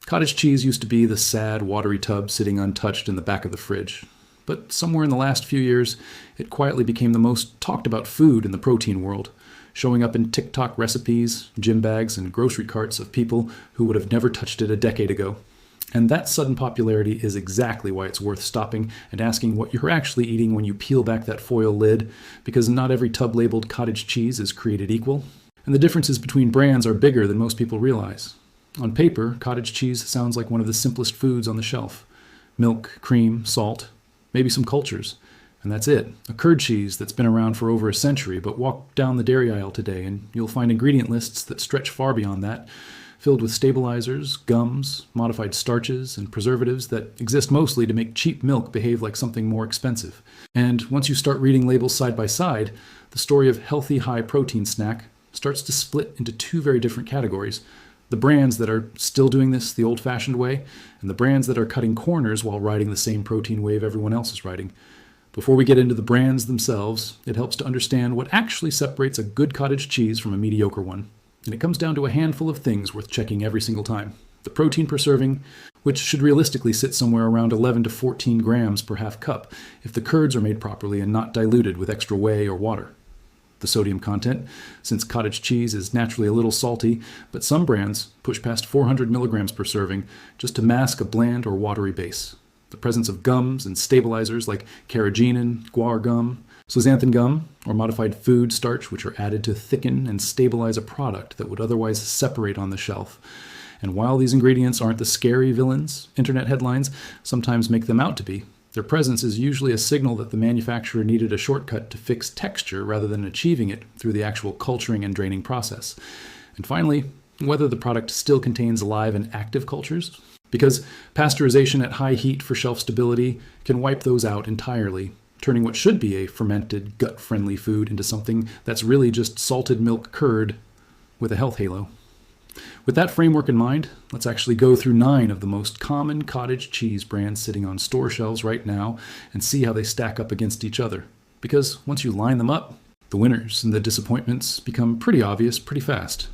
Cottage cheese used to be the sad, watery tub sitting untouched in the back of the fridge. But somewhere in the last few years, it quietly became the most talked about food in the protein world, showing up in TikTok recipes, gym bags, and grocery carts of people who would have never touched it a decade ago. And that sudden popularity is exactly why it's worth stopping and asking what you're actually eating when you peel back that foil lid, because not every tub labeled cottage cheese is created equal, and the differences between brands are bigger than most people realize. On paper, cottage cheese sounds like one of the simplest foods on the shelf. Milk, cream, salt, maybe some cultures. And that's it. A curd cheese that's been around for over a century, but walk down the dairy aisle today and you'll find ingredient lists that stretch far beyond that, filled with stabilizers, gums, modified starches, and preservatives that exist mostly to make cheap milk behave like something more expensive. And once you start reading labels side by side, the story of healthy, high-protein snack starts to split into two very different categories. The brands that are still doing this the old-fashioned way, and the brands that are cutting corners while riding the same protein wave everyone else is riding. Before we get into the brands themselves, it helps to understand what actually separates a good cottage cheese from a mediocre one. And it comes down to a handful of things worth checking every single time. The protein per serving, which should realistically sit somewhere around 11 to 14 grams per half cup if the curds are made properly and not diluted with extra whey or water. The sodium content, since cottage cheese is naturally a little salty, but some brands push past 400 milligrams per serving just to mask a bland or watery base. The presence of gums and stabilizers like carrageenan, guar gum, xanthan gum, or modified food starch which are added to thicken and stabilize a product that would otherwise separate on the shelf. And while these ingredients aren't the scary villains internet headlines sometimes make them out to be, their presence is usually a signal that the manufacturer needed a shortcut to fix texture rather than achieving it through the actual culturing and draining process. And finally, whether the product still contains live and active cultures, because pasteurization at high heat for shelf stability can wipe those out entirely, turning what should be a fermented, gut-friendly food into something that's really just salted milk curd with a health halo. With that framework in mind, let's actually go through 9 of the most common cottage cheese brands sitting on store shelves right now and see how they stack up against each other. Because once you line them up, the winners and the disappointments become pretty obvious pretty fast.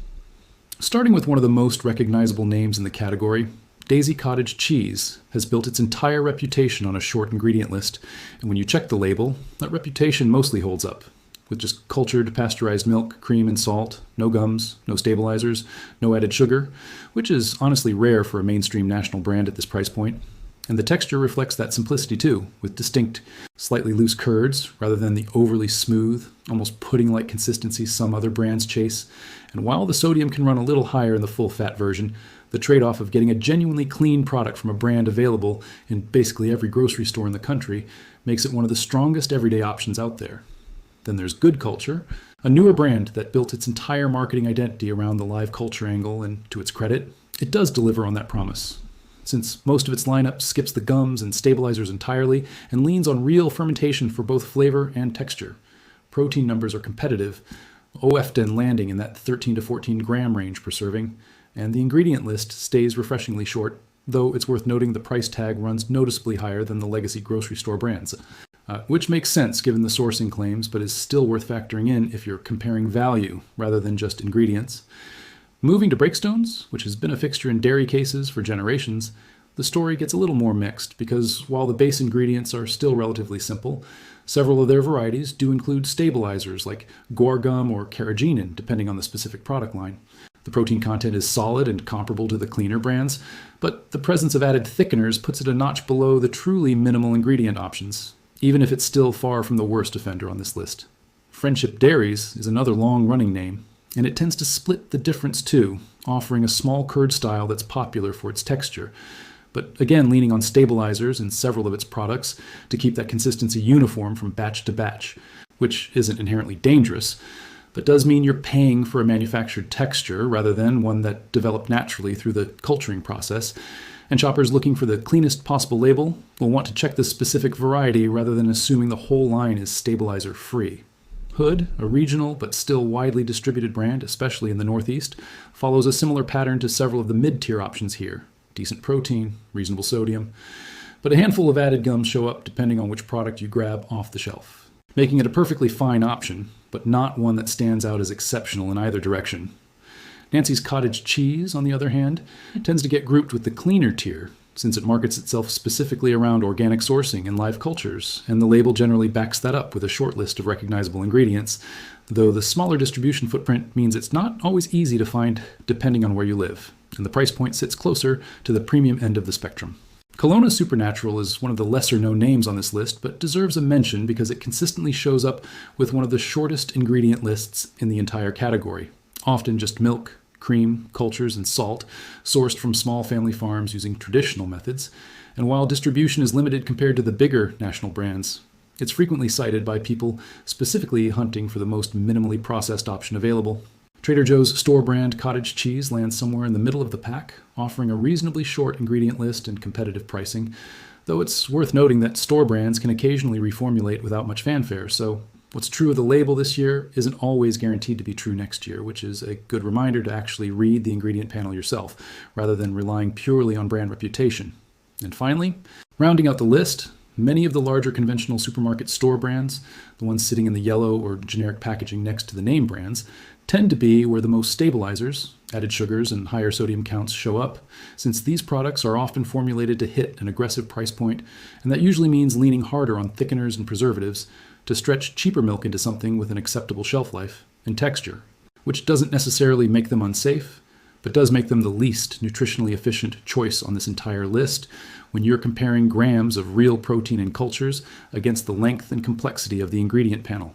Starting with one of the most recognizable names in the category, Daisy Cottage Cheese has built its entire reputation on a short ingredient list, and when you check the label, that reputation mostly holds up. With just cultured, pasteurized milk, cream, and salt, no gums, no stabilizers, no added sugar, which is honestly rare for a mainstream national brand at this price point. And the texture reflects that simplicity too, with distinct, slightly loose curds rather than the overly smooth, almost pudding-like consistency some other brands chase. And while the sodium can run a little higher in the full-fat version, the trade-off of getting a genuinely clean product from a brand available in basically every grocery store in the country makes it one of the strongest everyday options out there. Then there's Good Culture, a newer brand that built its entire marketing identity around the live culture angle, and to its credit, it does deliver on that promise. Since most of its lineup skips the gums and stabilizers entirely and leans on real fermentation for both flavor and texture. Protein numbers are competitive, often landing in that 13 to 14 gram range per serving, and the ingredient list stays refreshingly short, though it's worth noting the price tag runs noticeably higher than the legacy grocery store brands. Which makes sense given the sourcing claims, but is still worth factoring in if you're comparing value rather than just ingredients. Moving to Breakstones, which has been a fixture in dairy cases for generations, the story gets a little more mixed because while the base ingredients are still relatively simple, several of their varieties do include stabilizers like guar gum or carrageenan, depending on the specific product line. The protein content is solid and comparable to the cleaner brands, but the presence of added thickeners puts it a notch below the truly minimal ingredient options, even if it's still far from the worst offender on this list. Friendship Dairies is another long-running name, and it tends to split the difference too, offering a small curd style that's popular for its texture, but again leaning on stabilizers in several of its products to keep that consistency uniform from batch to batch, which isn't inherently dangerous, but does mean you're paying for a manufactured texture rather than one that developed naturally through the culturing process, and shoppers looking for the cleanest possible label will want to check the specific variety rather than assuming the whole line is stabilizer-free. Hood, a regional but still widely distributed brand, especially in the Northeast, follows a similar pattern to several of the mid-tier options here. Decent protein, reasonable sodium, but a handful of added gums show up depending on which product you grab off the shelf, making it a perfectly fine option, but not one that stands out as exceptional in either direction. Nancy's Cottage cheese, on the other hand, tends to get grouped with the cleaner tier, since it markets itself specifically around organic sourcing and live cultures, and the label generally backs that up with a short list of recognizable ingredients, though the smaller distribution footprint means it's not always easy to find depending on where you live, and the price point sits closer to the premium end of the spectrum. Kelowna Supernatural is one of the lesser-known names on this list, but deserves a mention because it consistently shows up with one of the shortest ingredient lists in the entire category, often just milk, cream, cultures, and salt, sourced from small family farms using traditional methods. And while distribution is limited compared to the bigger national brands, it's frequently cited by people specifically hunting for the most minimally processed option available. Trader Joe's store brand cottage cheese lands somewhere in the middle of the pack, offering a reasonably short ingredient list and competitive pricing, though it's worth noting that store brands can occasionally reformulate without much fanfare, so what's true of the label this year isn't always guaranteed to be true next year, which is a good reminder to actually read the ingredient panel yourself, rather than relying purely on brand reputation. And finally, rounding out the list, many of the larger conventional supermarket store brands, the ones sitting in the yellow or generic packaging next to the name brands, tend to be where the most stabilizers, added sugars, and higher sodium counts show up, since these products are often formulated to hit an aggressive price point, and that usually means leaning harder on thickeners and preservatives to stretch cheaper milk into something with an acceptable shelf life and texture, which doesn't necessarily make them unsafe, but does make them the least nutritionally efficient choice on this entire list when you're comparing grams of real protein and cultures against the length and complexity of the ingredient panel.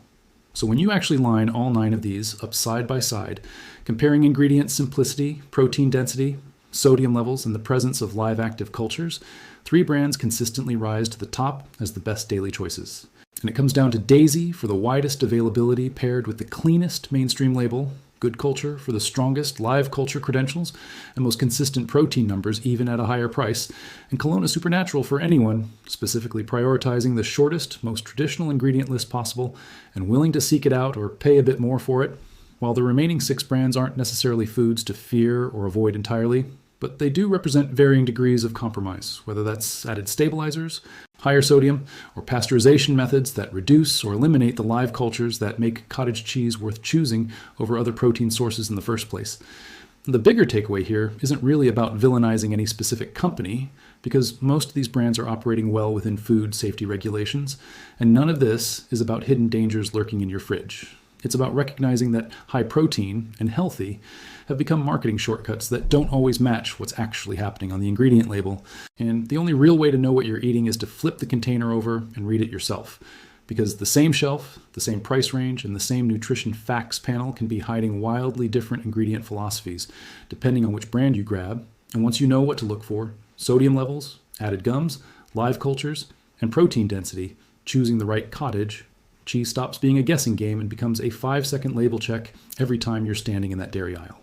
So when you actually line all 9 of these up side by side, comparing ingredient simplicity, protein density, sodium levels, and the presence of live active cultures, 3 brands consistently rise to the top as the best daily choices. And it comes down to Daisy for the widest availability paired with the cleanest mainstream label, Good Culture for the strongest live culture credentials and most consistent protein numbers even at a higher price, and Kelowna Supernatural for anyone specifically prioritizing the shortest, most traditional ingredient list possible and willing to seek it out or pay a bit more for it, while the remaining 6 brands aren't necessarily foods to fear or avoid entirely, but they do represent varying degrees of compromise, whether that's added stabilizers, higher sodium, or pasteurization methods that reduce or eliminate the live cultures that make cottage cheese worth choosing over other protein sources in the first place. The bigger takeaway here isn't really about villainizing any specific company, because most of these brands are operating well within food safety regulations, and none of this is about hidden dangers lurking in your fridge. It's about recognizing that high protein and healthy have become marketing shortcuts that don't always match what's actually happening on the ingredient label. And the only real way to know what you're eating is to flip the container over and read it yourself. Because the same shelf, the same price range, and the same nutrition facts panel can be hiding wildly different ingredient philosophies, depending on which brand you grab. And once you know what to look for, sodium levels, added gums, live cultures, and protein density, choosing the right cottage, cheese stops being a guessing game and becomes a 5-second label check every time you're standing in that dairy aisle.